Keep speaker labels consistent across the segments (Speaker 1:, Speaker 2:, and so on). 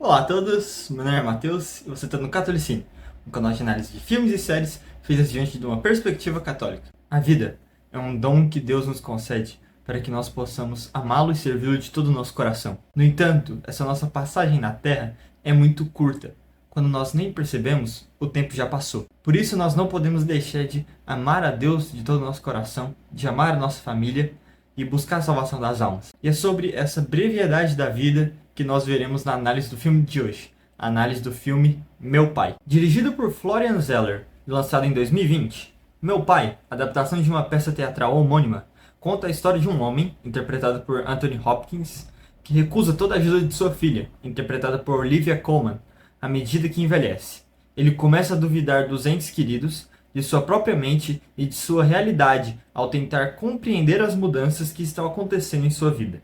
Speaker 1: Olá a todos, meu nome é Matheus e você está no Catolicine, um canal de análise de filmes e séries feitas diante de uma perspectiva católica. A vida é um dom que Deus nos concede para que nós possamos amá-lo e servi-lo de todo o nosso coração. No entanto, essa nossa passagem na Terra é muito curta. Quando nós nem percebemos, o tempo já passou. Por isso nós não podemos deixar de amar a Deus de todo o nosso coração, de amar a nossa família e buscar a salvação das almas. E é sobre essa brevidade da vida que nós veremos na análise do filme de hoje. A análise do filme Meu Pai. Dirigido por Florian Zeller e lançado em 2020, Meu Pai, adaptação de uma peça teatral homônima, conta a história de um homem, interpretado por Anthony Hopkins, que recusa toda a ajuda de sua filha, interpretada por Olivia Colman, à medida que envelhece. Ele começa a duvidar dos entes queridos, de sua própria mente e de sua realidade ao tentar compreender as mudanças que estão acontecendo em sua vida.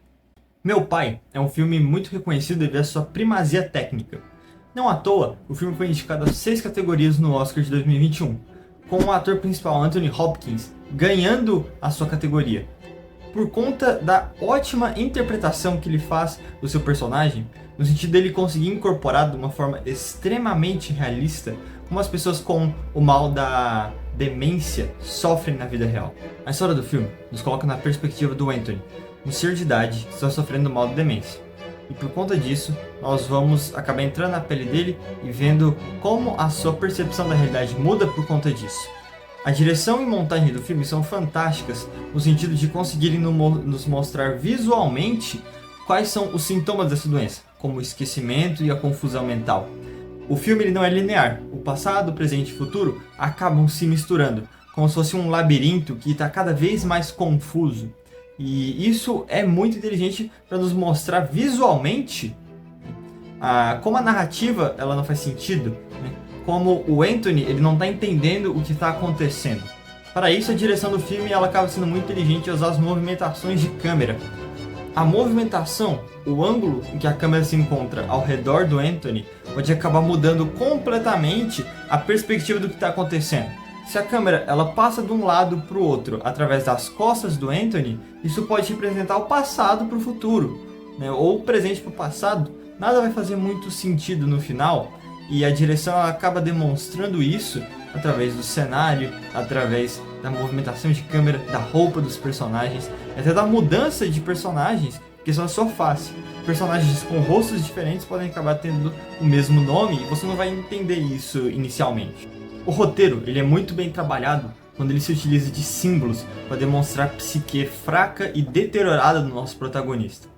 Speaker 1: Meu Pai é um filme muito reconhecido devido à sua primazia técnica. Não à toa, o filme foi indicado a 6 categorias no Oscar de 2021, com o ator principal Anthony Hopkins ganhando a sua categoria. Por conta da ótima interpretação que ele faz do seu personagem, no sentido dele conseguir incorporar de uma forma extremamente realista como as pessoas com o mal da demência sofrem na vida real. A história do filme nos coloca na perspectiva do Anthony, um senhor de idade que está sofrendo do mal da demência. E por conta disso, nós vamos acabar entrando na pele dele e vendo como a sua percepção da realidade muda por conta disso. A direção e montagem do filme são fantásticas no sentido de conseguirem nos mostrar visualmente quais são os sintomas dessa doença, como o esquecimento e a confusão mental. O filme ele não é linear, o passado, o presente e o futuro acabam se misturando, como se fosse um labirinto que está cada vez mais confuso. E isso é muito inteligente para nos mostrar visualmente como a narrativa ela não faz sentido, né? Como o Anthony ele não está entendendo o que está acontecendo. Para isso, a direção do filme ela acaba sendo muito inteligente ao usar as movimentações de câmera. A movimentação, o ângulo em que a câmera se encontra ao redor do Anthony, pode acabar mudando completamente a perspectiva do que está acontecendo. Se a câmera ela passa de um lado para o outro através das costas do Anthony, isso pode representar o passado para o futuro, né? Ou o presente para o passado. Nada vai fazer muito sentido no final, e a direção ela acaba demonstrando isso através do cenário, através da movimentação de câmera, da roupa dos personagens, até da mudança de personagens, que são a sua face. Personagens com rostos diferentes podem acabar tendo o mesmo nome e você não vai entender isso inicialmente. O roteiro ele é muito bem trabalhado quando ele se utiliza de símbolos para demonstrar a psique fraca e deteriorada do nosso protagonista.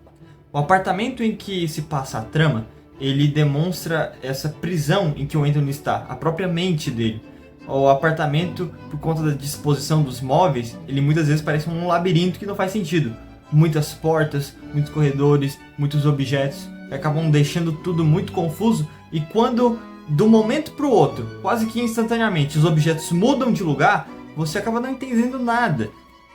Speaker 1: O apartamento em que se passa a trama, ele demonstra essa prisão em que o Anthony está, a própria mente dele. O apartamento, por conta da disposição dos móveis, ele muitas vezes parece um labirinto que não faz sentido. Muitas portas, muitos corredores, muitos objetos, que acabam deixando tudo muito confuso, e quando, de um momento para o outro, quase que instantaneamente, os objetos mudam de lugar, você acaba não entendendo nada.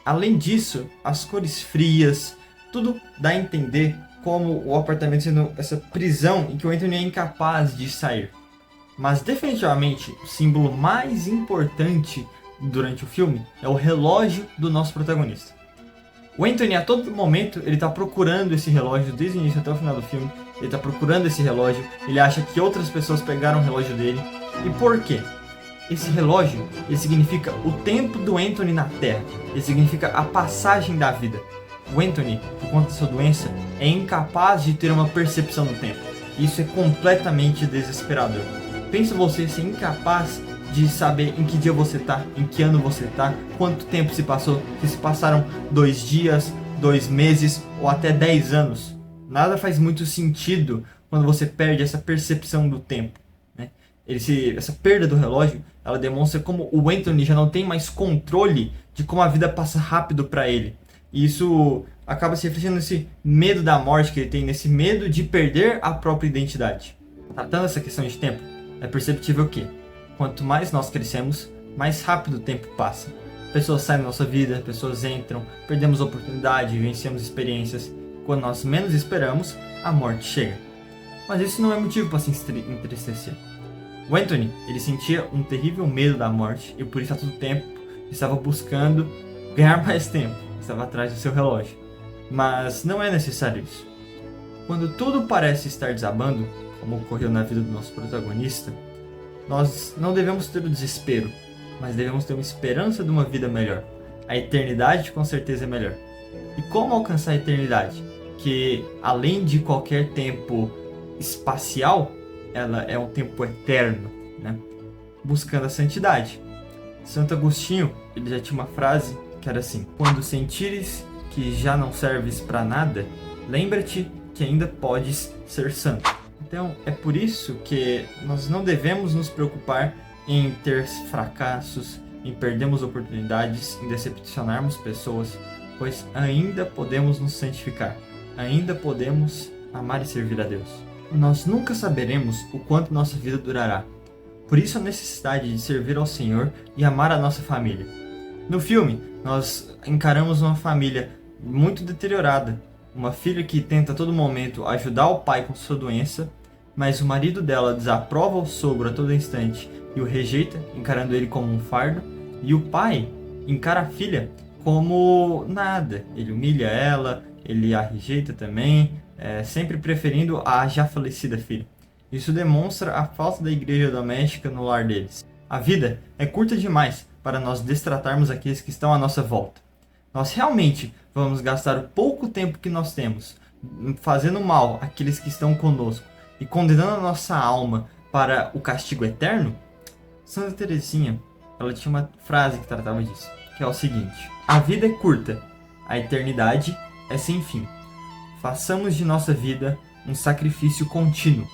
Speaker 1: Além disso, as cores frias, tudo dá a entender como o apartamento sendo essa prisão em que o Anthony é incapaz de sair. Mas definitivamente o símbolo mais importante durante o filme é o relógio do nosso protagonista. O Anthony a todo momento ele está procurando esse relógio desde o início até o final do filme. Ele está procurando esse relógio, ele acha que outras pessoas pegaram o relógio dele. E por quê? Esse relógio ele significa o tempo do Anthony na Terra, ele significa a passagem da vida. O Anthony, por conta da sua doença, é incapaz de ter uma percepção do tempo. Isso é completamente desesperador. Pensa você ser incapaz de saber em que dia você está, em que ano você está, quanto tempo se passou, se passaram 2 dias, 2 meses ou até 10 anos. Nada faz muito sentido quando você perde essa percepção do tempo, né? Essa perda do relógio, ela demonstra como o Anthony já não tem mais controle de como a vida passa rápido para ele. E isso acaba se refletindo nesse medo da morte que ele tem, nesse medo de perder a própria identidade. Tratando essa questão de tempo, é perceptível que, quanto mais nós crescemos, mais rápido o tempo passa. Pessoas saem da nossa vida, pessoas entram, perdemos oportunidade, vencemos experiências. Quando nós menos esperamos, a morte chega. Mas isso não é motivo para se entristecer. O Anthony, ele sentia um terrível medo da morte e por isso a todo tempo estava buscando ganhar mais tempo. Estava atrás do seu relógio. Mas não é necessário isso. Quando tudo parece estar desabando, como ocorreu na vida do nosso protagonista, nós não devemos ter o desespero, mas devemos ter uma esperança de uma vida melhor. A eternidade com certeza é melhor. E como alcançar a eternidade? Que além de qualquer tempo espacial, ela é um tempo eterno, né? Buscando a santidade. Santo Agostinho, ele já tinha uma frase que era assim: quando sentires que já não serves para nada, lembra-te que ainda podes ser santo. Então é por isso que nós não devemos nos preocupar em ter fracassos, em perdermos oportunidades, em decepcionarmos pessoas, pois ainda podemos nos santificar, ainda podemos amar e servir a Deus. Nós nunca saberemos o quanto nossa vida durará. Por isso a necessidade de servir ao Senhor e amar a nossa família. No filme, nós encaramos uma família muito deteriorada, uma filha que tenta a todo momento ajudar o pai com sua doença, mas o marido dela desaprova o sogro a todo instante e o rejeita, encarando ele como um fardo, e o pai encara a filha como nada. Ele humilha ela, ele a rejeita também, sempre preferindo a já falecida filha. Isso demonstra a falta da igreja doméstica no lar deles. A vida é curta demais para nós destratarmos aqueles que estão à nossa volta. Nós realmente vamos gastar o pouco tempo que nós temos fazendo mal àqueles que estão conosco e condenando a nossa alma para o castigo eterno? Santa Teresinha, ela tinha uma frase que tratava disso, que é o seguinte: a vida é curta, a eternidade é sem fim. Façamos de nossa vida um sacrifício contínuo,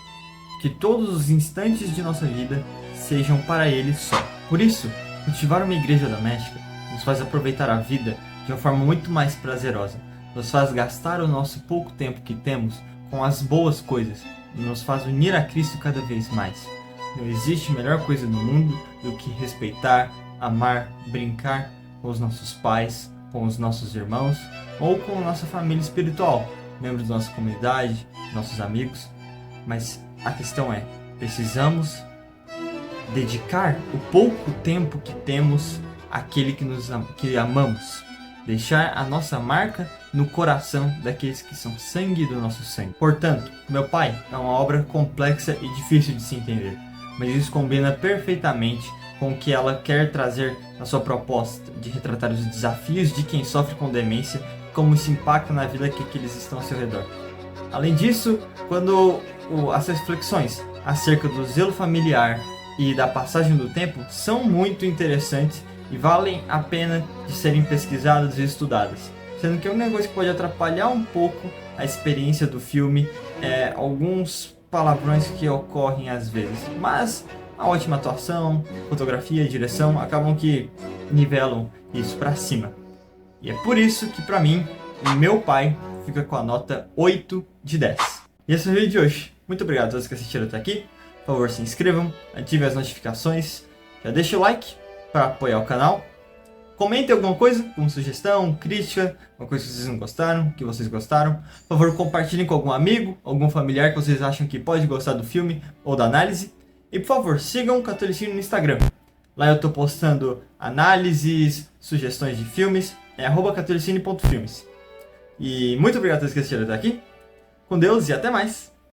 Speaker 1: que todos os instantes de nossa vida sejam para Ele só. Por isso, cultivar uma igreja doméstica nos faz aproveitar a vida de uma forma muito mais prazerosa, nos faz gastar o nosso pouco tempo que temos com as boas coisas e nos faz unir a Cristo cada vez mais. Não existe melhor coisa no mundo do que respeitar, amar, brincar com os nossos pais, com os nossos irmãos ou com a nossa família espiritual, membros da nossa comunidade, nossos amigos. Mas a questão é, precisamos dedicar o pouco tempo que temos àquele que amamos. Deixar a nossa marca no coração daqueles que são sangue do nosso sangue. Portanto, Meu Pai é uma obra complexa e difícil de se entender, mas isso combina perfeitamente com o que ela quer trazer na sua proposta de retratar os desafios de quem sofre com demência, como isso impacta na vida que eles estão ao seu redor. Além disso, quando as reflexões acerca do zelo familiar e da passagem do tempo são muito interessantes e valem a pena de serem pesquisadas e estudadas. Sendo que a única coisa que pode atrapalhar um pouco a experiência do filme é alguns palavrões que ocorrem às vezes. Mas a ótima atuação, fotografia e direção acabam que nivelam isso para cima. E é por isso que para mim, o Meu Pai fica com a nota 8 de 10. E esse é o vídeo de hoje. Muito obrigado a todos que assistiram até aqui. Por favor, se inscrevam, ativem as notificações, já deixa o like para apoiar o canal. Comentem alguma coisa, como sugestão, crítica, alguma coisa que vocês não gostaram, que vocês gostaram. Por favor, compartilhem com algum amigo, algum familiar que vocês acham que pode gostar do filme ou da análise. E por favor, sigam o Catolicídio no Instagram. Lá eu estou postando análises, sugestões de filmes, @catolicine.filmes. E muito obrigado a todos que assistiram até aqui. Com Deus e até mais!